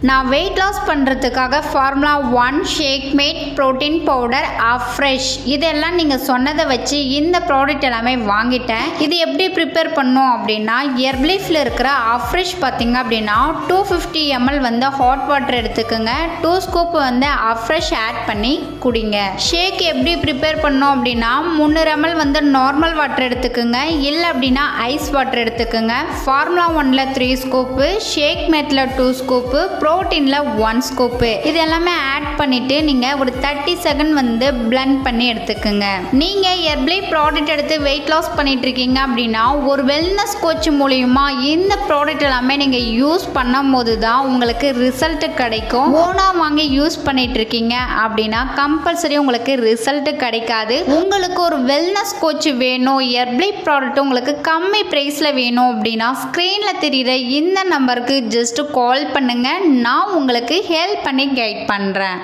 நான் weight loss பண்ணுறதுக்காக formula 1 shake mate protein powder fresh இதெல்லாம் நீங்கள் சொன்னதை வச்சு இந்த ப்ராடக்ட் எல்லாமே வாங்கிட்டேன். இது எப்படி ப்ரிப்பேர் பண்ணோம் அப்படின்னா, ஹெர்ப்லீஃபில் இருக்கிற ஃப்ரெஷ் பார்த்தீங்க அப்படின்னா 250 ml வந்து ஹாட் வாட்டர் எடுத்துக்கோங்க. 2 ஸ்கூப் வந்து ஃப்ரெஷ் ஆட் பண்ணி குடிங்க. ஷேக் எப்படி ப்ரிப்பேர் பண்ணோம் அப்படின்னா 300 ml வந்து நார்மல் வாட்டர் எடுத்துக்கோங்க, இல்லை அப்படின்னா ஐஸ் வாட்டர் எடுத்துக்கோங்க. ஃபார்முலா 1ல் 3 ஸ்கூப்பு, ஷேக் மேட்டில் 2 ஸ்கூப்பு, ப்ரோட்டீனில் 1 ஸ்கூப்பு இது எல்லாமே ஆட் பண்ணிவிட்டு நீங்கள் ஒரு 30 செகண்ட் வந்து பிளெண்ட் பண்ணி எடுத்துக்கோங்க. நீங்கள் ஹெர்ப்லீஃப் ப்ராடக்ட் எடுத்து வெயிட் லாஸ் பண்ணிட்டு இருக்கீங்க அப்படின்னா ஒரு வெல்னஸ் கோச் மூலியமா இந்த ப்ராடக்ட் எல்லாமே நீங்கள் யூஸ் பண்ணும் போது தான் உங்களுக்கு ரிசல்ட் கிடைக்கும். ஓனாக வாங்கி யூஸ் பண்ணிட்டு இருக்கீங்க அப்படின்னா கம்பல்சரி உங்களுக்கு ரிசல்ட் கிடைக்காது. உங்களுக்கு ஒரு வெல்னஸ் கோச் வேணும், ஹெர்ப்லீஃப் ப்ராடக்ட் உங்களுக்கு கம்மி ப்ரைஸில் வேணும் அப்படின்னா ஸ்க்ரீனில் தெரிகிற இந்த நம்பருக்கு ஜஸ்ட் கால் பண்ணுங்க. நான் உங்களுக்கு ஹெல்ப் பண்ணி கைட் பண்ணுறேன்.